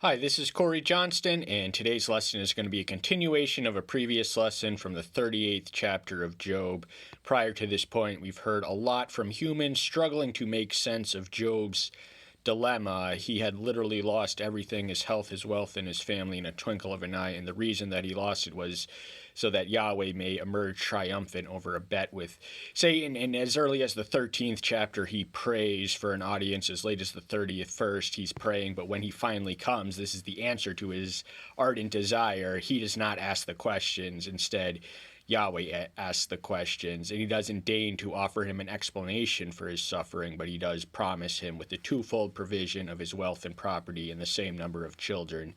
Hi, this is Corey Johnston, and today's lesson is going to be a continuation of a previous lesson from the 38th chapter of Job. Prior to this point, we've heard a lot from humans struggling to make sense of Job's dilemma. He had literally lost everything, his health, his wealth, and his family in a twinkle of an eye, and the reason that he lost it was so that Yahweh may emerge triumphant over a bet with Satan. And as early as the 13th chapter, he prays for an audience. As late as the 30th first, he's praying, but when he finally comes, this is the answer to his ardent desire. He does not ask the questions. Instead, Yahweh asks the questions, and he doesn't deign to offer him an explanation for his suffering, but he does promise him with the twofold provision of his wealth and property and the same number of children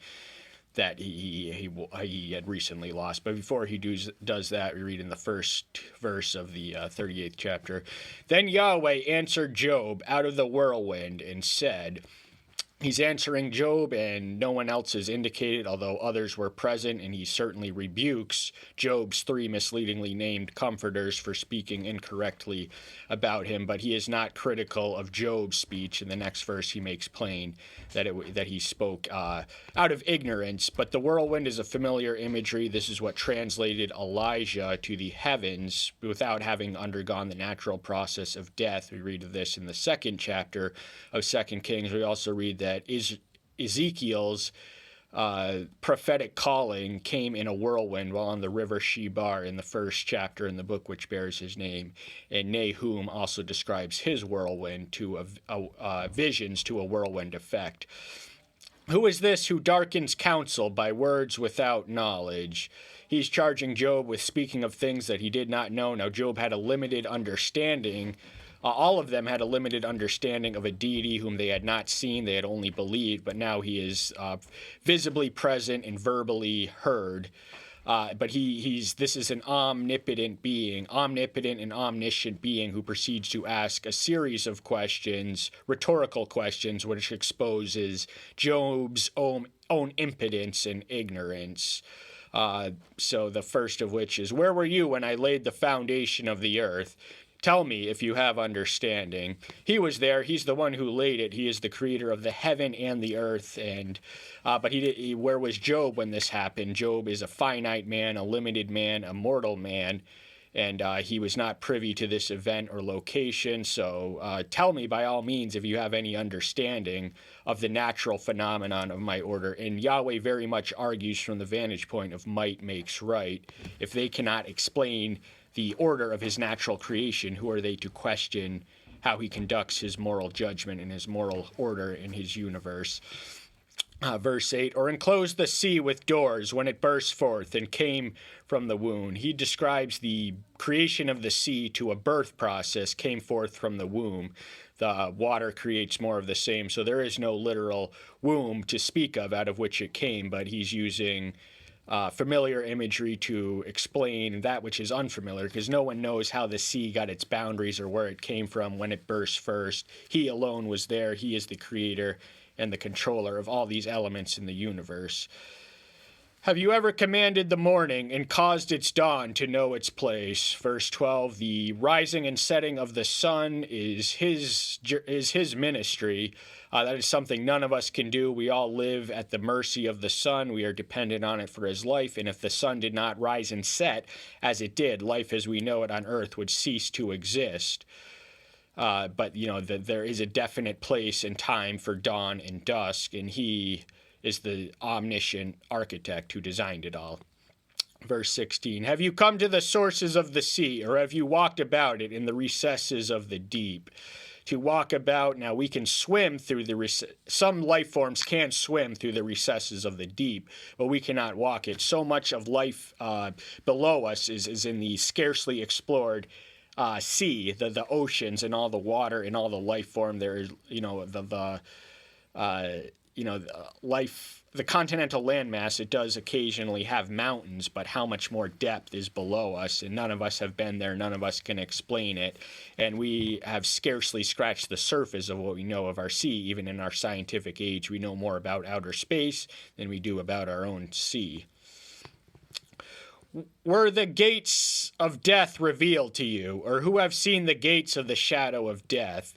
that he had recently lost. But before he does that, we read in the first verse of the 38th chapter, "Then Yahweh answered Job out of the whirlwind and said," he's answering Job, and no one else is indicated, although others were present, and he certainly rebukes Job's three misleadingly named comforters for speaking incorrectly about him, but he is not critical of Job's speech. In the next verse, he makes plain that he spoke out of ignorance. But the whirlwind is a familiar imagery. This is what translated Elijah to the heavens without having undergone the natural process of death. We read of this in the second chapter of 2 Kings. We also read that Ezekiel's prophetic calling came in a whirlwind while on the river Shebar in the first chapter in the book which bears his name. And Nahum also describes his whirlwind to visions to a whirlwind effect. Who is this who darkens counsel by words without knowledge? He's charging Job with speaking of things that he did not know. Now, Job had a limited understanding. All of them had a limited understanding of a deity whom they had not seen, they had only believed, but now he is visibly present and verbally heard. But this is an omnipotent being, omnipotent and omniscient being who proceeds to ask a series of questions, rhetorical questions, which exposes Job's own impotence and ignorance. So the first of which is, "Where were you when I laid the foundation of the earth? Tell me if you have understanding." He was there. He's the one who laid it. He is the creator of the heaven and the earth. But where was Job when this happened? Job is a finite man, a limited man, a mortal man, and he was not privy to this event or location. So tell me by all means if you have any understanding of the natural phenomenon of my order. And Yahweh very much argues from the vantage point of might makes right. If they cannot explain the order of his natural creation, who are they to question how he conducts his moral judgment and his moral order in his universe? Verse 8, "Or enclosed the sea with doors when it burst forth and came from the womb." He describes the creation of the sea to a birth process, came forth from the womb. The water creates more of the same, so there is no literal womb to speak of out of which it came, but he's using familiar imagery to explain that which is unfamiliar, because no one knows how the sea got its boundaries or where it came from when it burst first. He alone was there. He is the creator and the controller of all these elements in the universe. "Have you ever commanded the morning and caused its dawn to know its place?" Verse 12, the rising and setting of the sun is his ministry. That is something none of us can do. We all live at the mercy of the sun. We are dependent on it for his life. And if the sun did not rise and set as it did, life as we know it on earth would cease to exist. But, there is a definite place and time for dawn and dusk, and he is the omniscient architect who designed it all. Verse 16, "Have you come to the sources of the sea, or have you walked about it in the recesses of the deep?" To walk about, now we can swim through some life forms can swim through the recesses of the deep, but we cannot walk it. So much of life below us is in the scarcely explored sea, the oceans and all the water and all the life form. There is, the continental landmass, it does occasionally have mountains, but how much more depth is below us, and none of us have been there, none of us can explain it, and we have scarcely scratched the surface of what we know of our sea. Even in our scientific age, we know more about outer space than we do about our own sea. "Were the gates of death revealed to you, or who have seen the gates of the shadow of death?"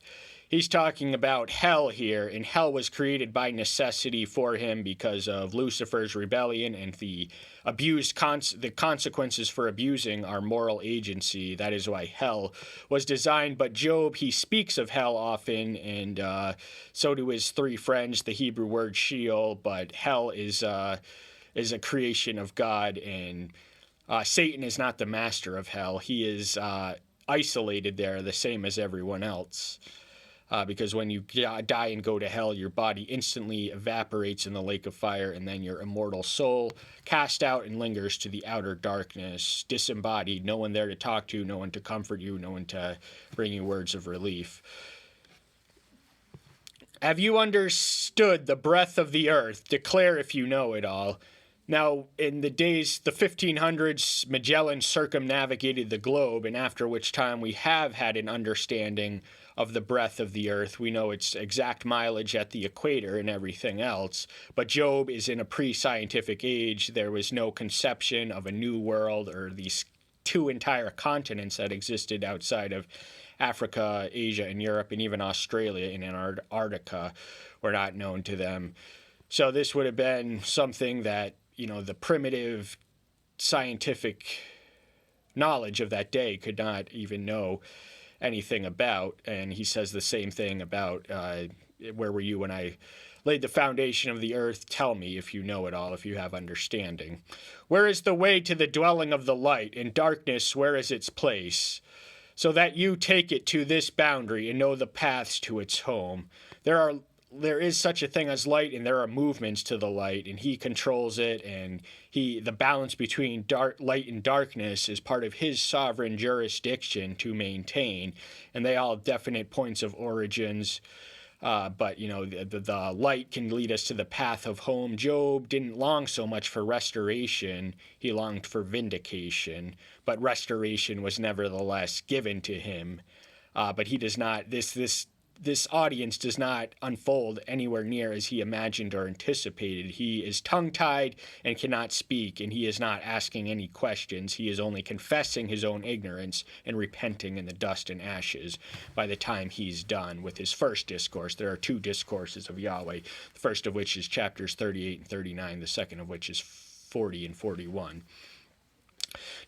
he's talking about hell here, and hell was created by necessity for him because of Lucifer's rebellion and the the consequences for abusing our moral agency. That is why hell was designed. But Job, he speaks of hell often, and so do his three friends, the Hebrew word Sheol. But hell is a creation of God, and Satan is not the master of hell. He is isolated there, the same as everyone else. Because when you die and go to hell, your body instantly evaporates in the lake of fire, and then your immortal soul cast out and lingers to the outer darkness, disembodied, no one there to talk to, no one to comfort you, no one to bring you words of relief. Have you understood the breadth of the earth? Declare if you know it all. Now, in the 1500s, Magellan circumnavigated the globe, and after which time we have had an understanding of the breadth of the earth. We know its exact mileage at the equator and everything else. But Job is in a pre-scientific age. There was no conception of a new world or these two entire continents that existed outside of Africa, Asia, and Europe, and even Australia and Antarctica were not known to them. So this would have been something that, the primitive scientific knowledge of that day could not even know anything about. And he says the same thing about where were you when I laid the foundation of the earth? Tell me if you know it all, if you have understanding. Where is the way to the dwelling of the light? In darkness, where is its place? So that you take it to this boundary and know the paths to its home. There is such a thing as light, and there are movements to the light, and he controls it, and the balance between light and darkness is part of his sovereign jurisdiction to maintain, and they all have definite points of origins. But the light can lead us to the path of home. Job didn't long so much for restoration; he longed for vindication. But restoration was nevertheless given to him. But he does not. This audience does not unfold anywhere near as he imagined or anticipated. He is tongue-tied and cannot speak, and he is not asking any questions. He is only confessing his own ignorance and repenting in the dust and ashes by the time he's done with his first discourse. There are two discourses of Yahweh, the first of which is chapters 38 and 39, the second of which is 40 and 41.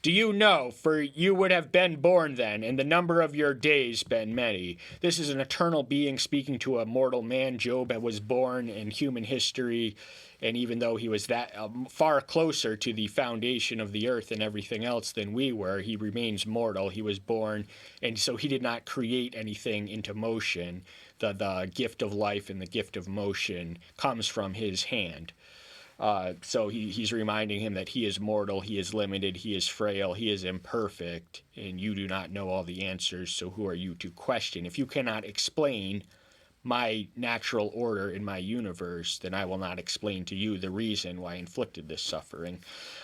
Do you know, for you would have been born then, and the number of your days been many. This is an eternal being speaking to a mortal man. Job was born in human history, and even though he was that far closer to the foundation of the earth and everything else than we were, he remains mortal. He was born, and so he did not create anything into motion. The gift of life and the gift of motion comes from his hand. So he's reminding him that he is mortal, he is limited, he is frail, he is imperfect, and you do not know all the answers, so who are you to question? If you cannot explain my natural order in my universe, then I will not explain to you the reason why I inflicted this suffering.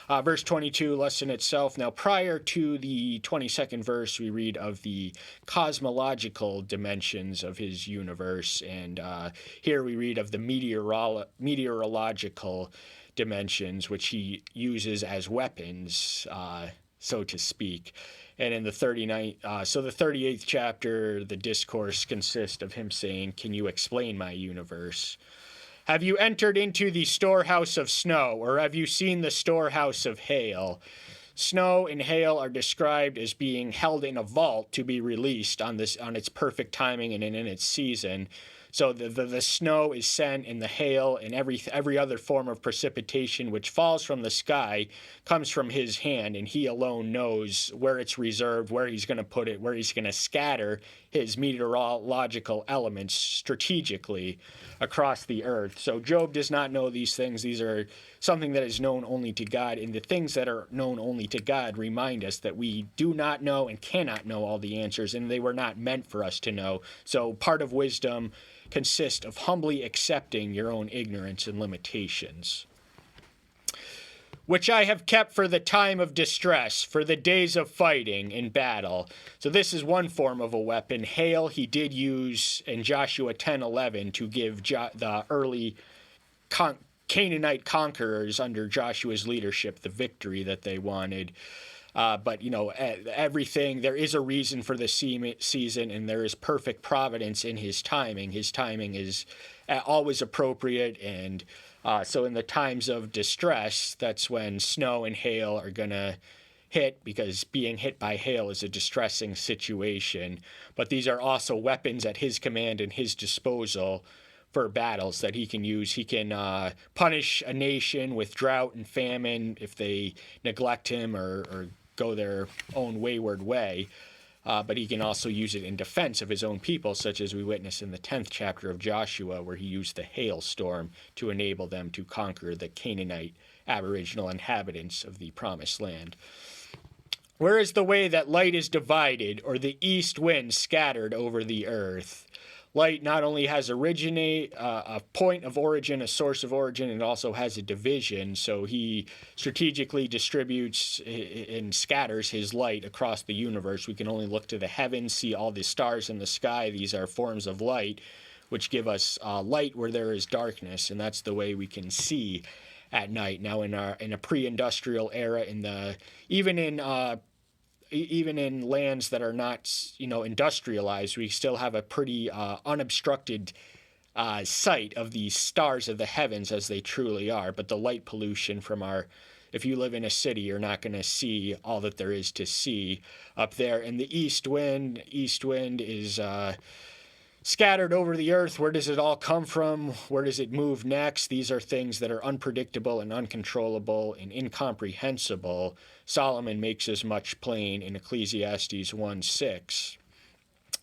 Verse 22, lesson itself. Now, prior to the 22nd verse, we read of the cosmological dimensions of his universe, and here we read of the meteorological dimensions, which he uses as weapons, so to speak. And in the 38th chapter, the discourse consists of him saying, "Can you explain my universe? Have you entered into the storehouse of snow, or have you seen the storehouse of hail?" Snow and hail are described as being held in a vault to be released on its perfect timing and in its season. So the snow is sent, and the hail and every other form of precipitation which falls from the sky comes from his hand, and he alone knows where it's reserved, where he's going to put it, where he's going to scatter his meteorological elements strategically across the earth. So Job does not know these things. These are something that is known only to God, and the things that are known only to God remind us that we do not know and cannot know all the answers, and they were not meant for us to know. So part of wisdom consists of humbly accepting your own ignorance and limitations. Which I have kept for the time of distress, for the days of fighting in battle. So this is one form of a weapon. Hail he did use in Joshua 10:11 to give the early Canaanite conquerors under Joshua's leadership the victory that they wanted. But, everything, there is a reason for the season, and there is perfect providence in his timing. His timing is always appropriate, and so in the times of distress, that's when snow and hail are going to hit, because being hit by hail is a distressing situation. But these are also weapons at his command and his disposal for battles that he can use. He can punish a nation with drought and famine if they neglect him or go their own wayward way. But he can also use it in defense of his own people, such as we witness in the 10th chapter of Joshua, where he used the hailstorm to enable them to conquer the Canaanite aboriginal inhabitants of the Promised Land. Where is the way that light is divided, or the east wind scattered over the earth? Light not only has a point of origin, a source of origin, it also has a division. So he strategically distributes and scatters his light across the universe. We can only look to the heavens, see all the stars in the sky. These are forms of light, which give us light where there is darkness, and that's the way we can see at night. Now, in a pre-industrial era, even in lands that are not, industrialized, we still have a pretty unobstructed sight of the stars of the heavens as they truly are. But the light pollution if you live in a city, you're not going to see all that there is to see up there. And the east wind is scattered over the earth. Where does it all come from? Where does it move next? These are things that are unpredictable and uncontrollable and incomprehensible. Solomon makes as much plain in Ecclesiastes 1:6.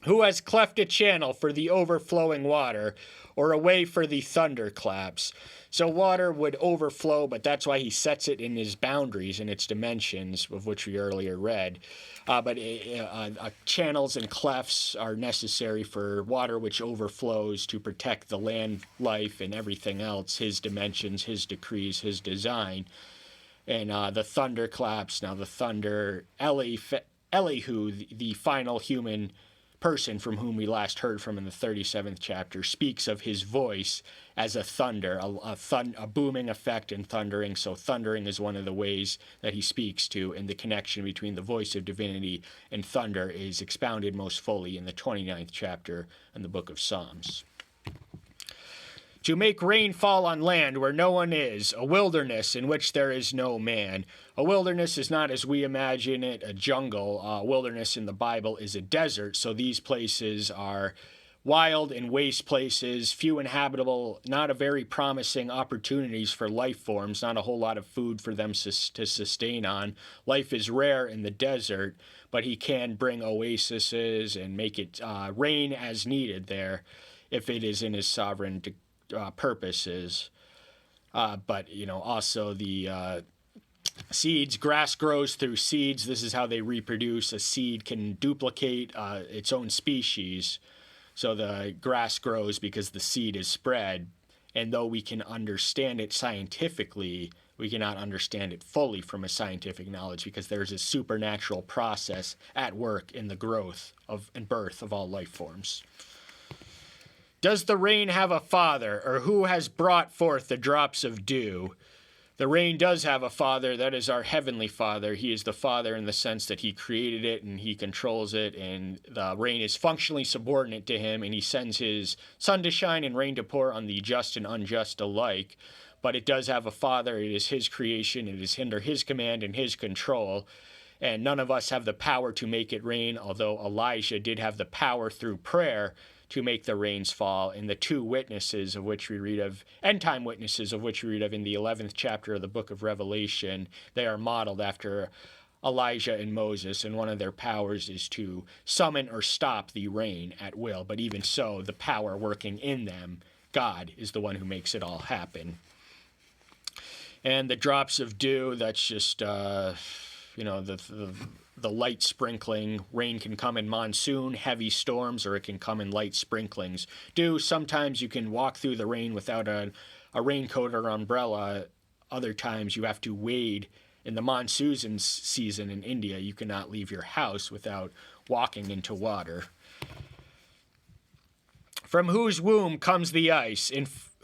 Who has cleft a channel for the overflowing water, or a way for the thunderclaps? So water would overflow, but that's why he sets it in his boundaries and its dimensions, of which we earlier read. But channels and clefts are necessary for water which overflows to protect the land life and everything else, his dimensions, his decrees, his design. And the thunderclaps, now the thunder, Elihu, the final human person from whom we last heard from in the 37th chapter, speaks of his voice as a thunder, a booming effect in thundering. So thundering is one of the ways that he speaks to, and the connection between the voice of divinity and thunder is expounded most fully in the 29th chapter in the book of Psalms. To make rain fall on land where no one is, a wilderness in which there is no man. A wilderness is not as we imagine it, a jungle. A wilderness in the Bible is a desert, so these places are wild and waste places, few inhabitable, not a very promising opportunities for life forms, not a whole lot of food for them to sustain on. Life is rare in the desert, but he can bring oases and make it rain as needed there if it is in his sovereign purposes. But also the seeds, grass grows through seeds. This is how they reproduce. A seed can duplicate its own species. So the grass grows because the seed is spread. And though we can understand it scientifically, we cannot understand it fully from a scientific knowledge, because there's a supernatural process at work in the growth and birth of all life forms. Does the rain have a father, or who has brought forth the drops of dew? The rain does have a father. That is our heavenly Father. He is the Father in the sense that he created it and he controls it, and the rain is functionally subordinate to him, and he sends his sun to shine and rain to pour on the just and unjust alike. But it does have a father. It is his creation. It is under his command and his control. And none of us have the power to make it rain, although Elijah did have the power through prayer to make the rains fall. And the two witnesses of which we read of, end-time witnesses of which we read of in the 11th chapter of the book of Revelation, they are modeled after Elijah and Moses, and one of their powers is to summon or stop the rain at will. But even so, the power working in them, God, is the one who makes it all happen. And the drops of dew, that's just the light sprinkling. Rain can come in monsoon, heavy storms, or it can come in light sprinklings. Dew, sometimes you can walk through the rain without a raincoat or umbrella. Other times you have to wade. In the monsoon season in India, you cannot leave your house without walking into water. From whose womb comes the ice,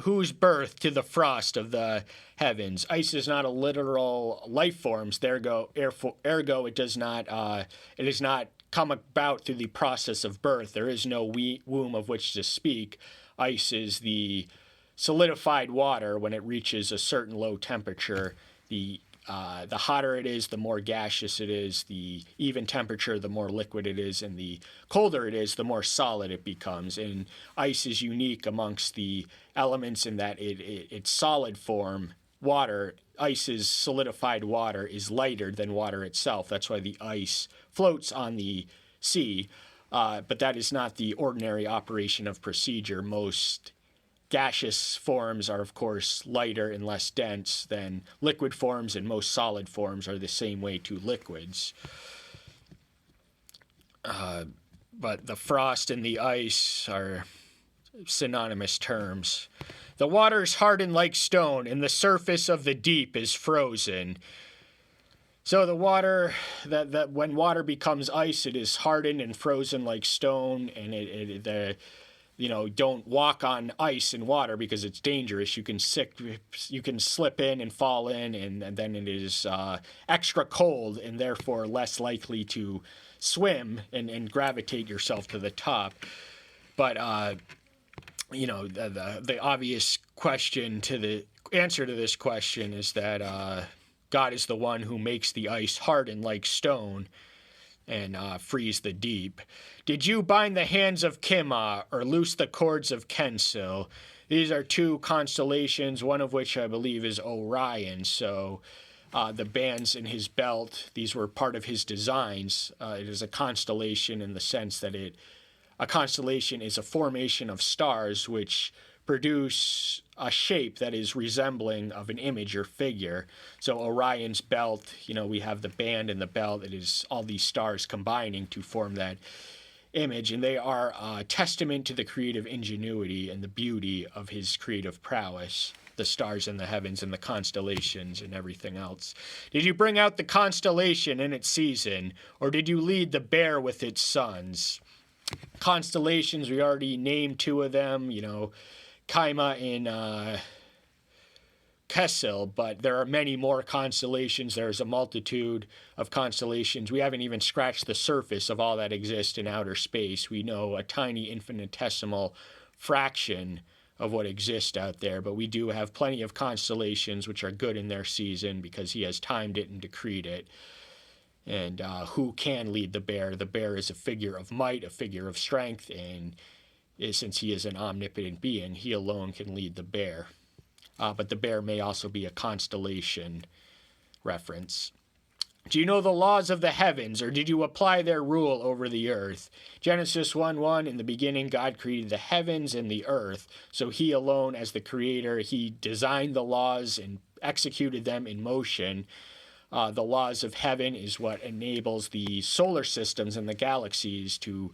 whose birth to the frost of the heavens. Ice is not a literal life form, ergo it does not come about through the process of birth. There is no womb of which to speak. Ice is the solidified water when it reaches a certain low temperature. The hotter it is, the more gaseous it is. The even temperature, the more liquid it is, and the colder it is, the more solid it becomes. And ice is unique amongst the elements in that its solid form, water, ice's solidified water is lighter than water itself. That's why the ice floats on the sea. But that is not the ordinary operation of procedure. Most gaseous forms are, of course, lighter and less dense than liquid forms, and most solid forms are the same way to liquids. But the frost and the ice are synonymous terms. The waters harden like stone, and the surface of the deep is frozen. So the water, that when water becomes ice, it is hardened and frozen like stone, and don't walk on ice and water because it's dangerous. You can slip in and fall in, and then it is extra cold and therefore less likely to swim and gravitate yourself to the top. But the obvious question to the answer to this question is that God is the one who makes the ice harden like stone and freeze the deep. Did you bind the hands of Kima or loose the cords of Kensil? These are two constellations, one of which I believe is Orion. So the bands in his belt, these were part of his designs. It is a constellation in the sense that a constellation is a formation of stars which produce a shape that is resembling of an image or figure. So Orion's belt, we have the band and the belt. It is all these stars combining to form that image, and they are a testament to the creative ingenuity and the beauty of his creative prowess, the stars in the heavens and the constellations and everything else. Did you bring out the constellation in its season, or did you lead the bear with its sons? Constellations, we already named two of them, Kaima and Kessil, but there are many more constellations. There's a multitude of constellations. We haven't even scratched the surface of all that exists in outer space. We know a tiny infinitesimal fraction of what exists out there, but we do have plenty of constellations which are good in their season because he has timed it and decreed it. And who can lead the bear? The bear is a figure of might, a figure of strength, and since he is an omnipotent being, he alone can lead the bear. But the bear may also be a constellation reference. Do you know the laws of the heavens, or did you apply their rule over the earth? Genesis 1:1, in the beginning God created the heavens and the earth. So he alone, as the creator, he designed the laws and executed them in motion. The laws of heaven is what enables the solar systems and the galaxies to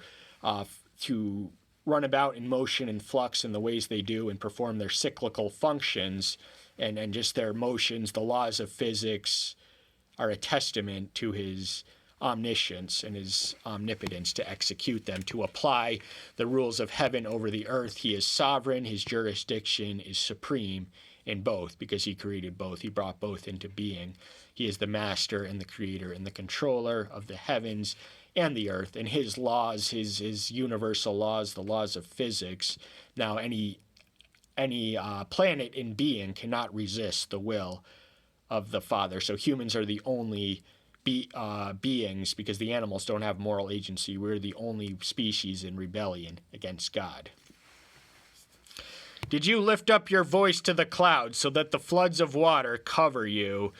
run about in motion and flux in the ways they do and perform their cyclical functions and just their motions. The laws of physics are a testament to his omniscience and his omnipotence to execute them, to apply the rules of heaven over the earth. He is sovereign. His jurisdiction is supreme in both because he created both. He brought both into being. He is the master and the creator and the controller of the heavens and the earth, and his laws, his universal laws, the laws of physics. Now, any planet in being cannot resist the will of the Father. So humans are the only beings, because the animals don't have moral agency. We're the only species in rebellion against God. Did you lift up your voice to the clouds so that the floods of water cover you?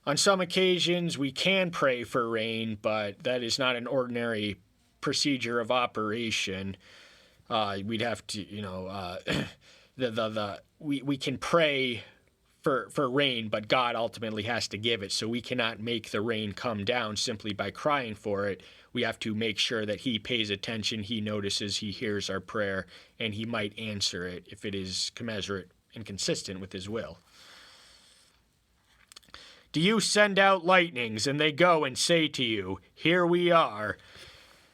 On some occasions, we can pray for rain, but that is not an ordinary procedure of operation. We'd have to, we can pray for rain, but God ultimately has to give it. So we cannot make the rain come down simply by crying for it. We have to make sure that he pays attention, he notices, he hears our prayer, and he might answer it if it is commensurate and consistent with his will. Do you send out lightnings, and they go and say to you, "Here we are"?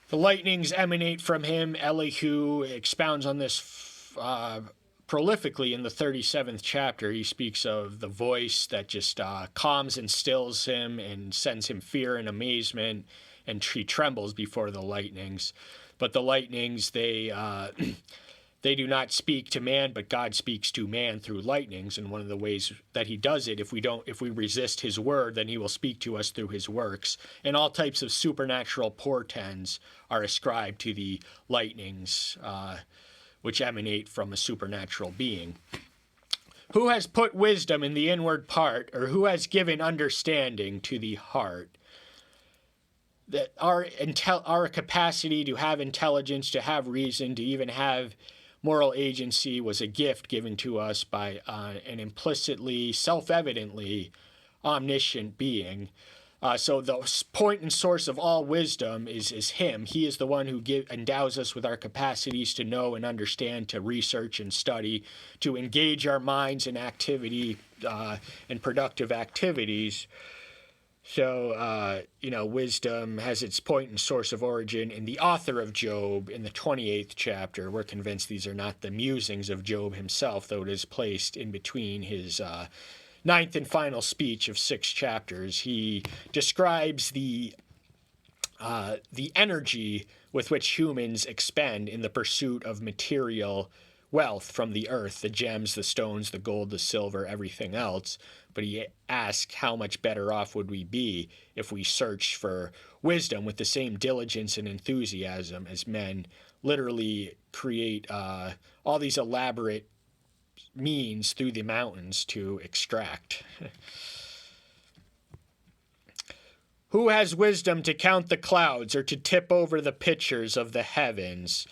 The lightnings emanate from him. Elihu expounds on this prolifically in the 37th chapter. He speaks of the voice that just calms and stills him and sends him fear and amazement, and he trembles before the lightnings. But the lightnings, they do not speak to man, but God speaks to man through lightnings. And one of the ways that he does it, if we resist his word, then he will speak to us through his works. And all types of supernatural portents are ascribed to the lightnings, which emanate from a supernatural being. Who has put wisdom in the inward part, or who has given understanding to the heart? That our capacity to have intelligence, to have reason, to even have moral agency was a gift given to us by an implicitly, self-evidently omniscient being. So the point and source of all wisdom is him. He is the one who endows us with our capacities to know and understand, to research and study, to engage our minds in activity and productive activities. So, wisdom has its point and source of origin in the author of Job in the 28th chapter. We're convinced these are not the musings of Job himself, though it is placed in between his ninth and final speech of 6 chapters. He describes the energy with which humans expend in the pursuit of material wealth from the earth, the gems, the stones, the gold, the silver, everything else. But he asks, how much better off would we be if we searched for wisdom with the same diligence and enthusiasm as men literally create all these elaborate means through the mountains to extract. Who has wisdom to count the clouds or to tip over the pitchers of the heavens?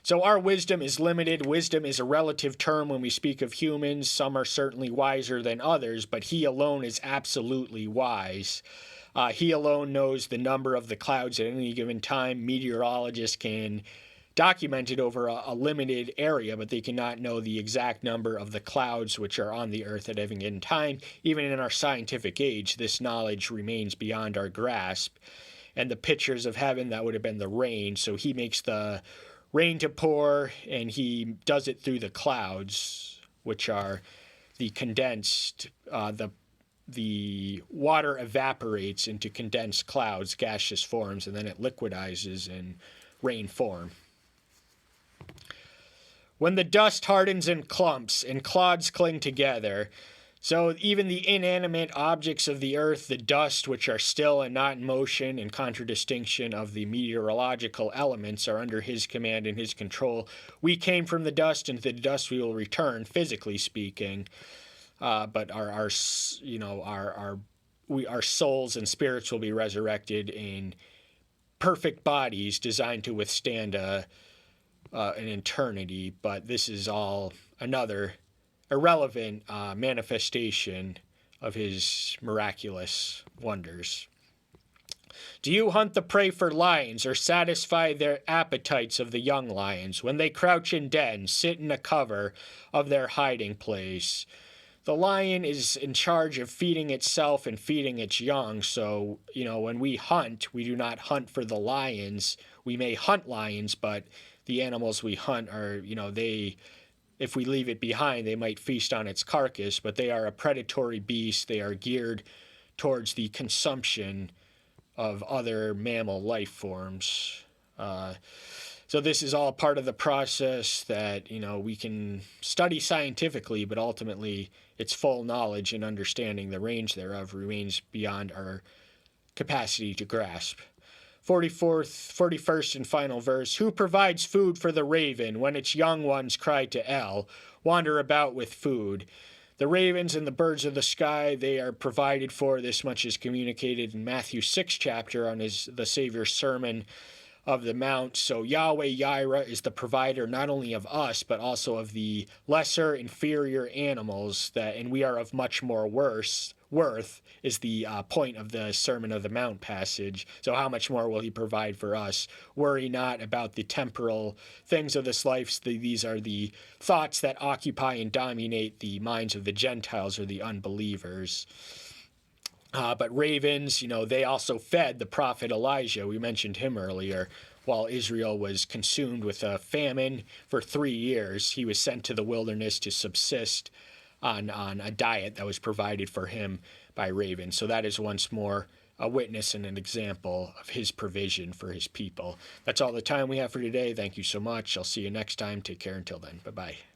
So our wisdom is limited. Wisdom is a relative term when we speak of humans. Some are certainly wiser than others, but he alone is absolutely wise. He alone knows the number of the clouds at any given time. Meteorologists can document it over a limited area, but they cannot know the exact number of the clouds which are on the earth at any given time. Even in our scientific age, this knowledge remains beyond our grasp. And the pitchers of heaven, that would have been the rain. So he makes the rain to pour, and he does it through the clouds, which are the condensed, the water evaporates into condensed clouds, gaseous forms, and then it liquidizes in rain form. When the dust hardens in clumps and clods cling together, so even the inanimate objects of the earth, the dust, which are still and not in motion, in contradistinction of the meteorological elements, are under his command and his control. We came from the dust, and to the dust we will return, physically speaking. But our souls and spirits will be resurrected in perfect bodies designed to withstand an eternity. But this is all another irrelevant manifestation of his miraculous wonders. Do you hunt the prey for lions, or satisfy their appetites of the young lions? When they crouch in dens, sit in a cover of their hiding place. The lion is in charge of feeding itself and feeding its young. So, when we hunt, we do not hunt for the lions. We may hunt lions, but the animals we hunt are, if we leave it behind, they might feast on its carcass, but they are a predatory beast. They are geared towards the consumption of other mammal life forms. So this is all part of the process that, we can study scientifically, but ultimately its full knowledge and understanding the range thereof remains beyond our capacity to grasp. 41st and final verse. Who provides food for the raven when its young ones cry to El, wander about with food? The ravens and the birds of the sky, they are provided for. This much is communicated in Matthew 6 chapter on the Savior's Sermon of the Mount. So Yahweh Yireh is the provider not only of us, but also of the lesser, inferior animals, and we are of much more worth, is the point of the Sermon of the Mount passage. So how much more will he provide for us? Worry not about the temporal things of this life. These are the thoughts that occupy and dominate the minds of the Gentiles or the unbelievers. But ravens, they also fed the prophet Elijah. We mentioned him earlier. while Israel was consumed with a famine for 3 years, he was sent to the wilderness to subsist on a diet that was provided for him by ravens. So that is once more a witness and an example of his provision for his people. That's all the time we have for today. Thank you so much. I'll see you next time. Take care until then. Bye-bye.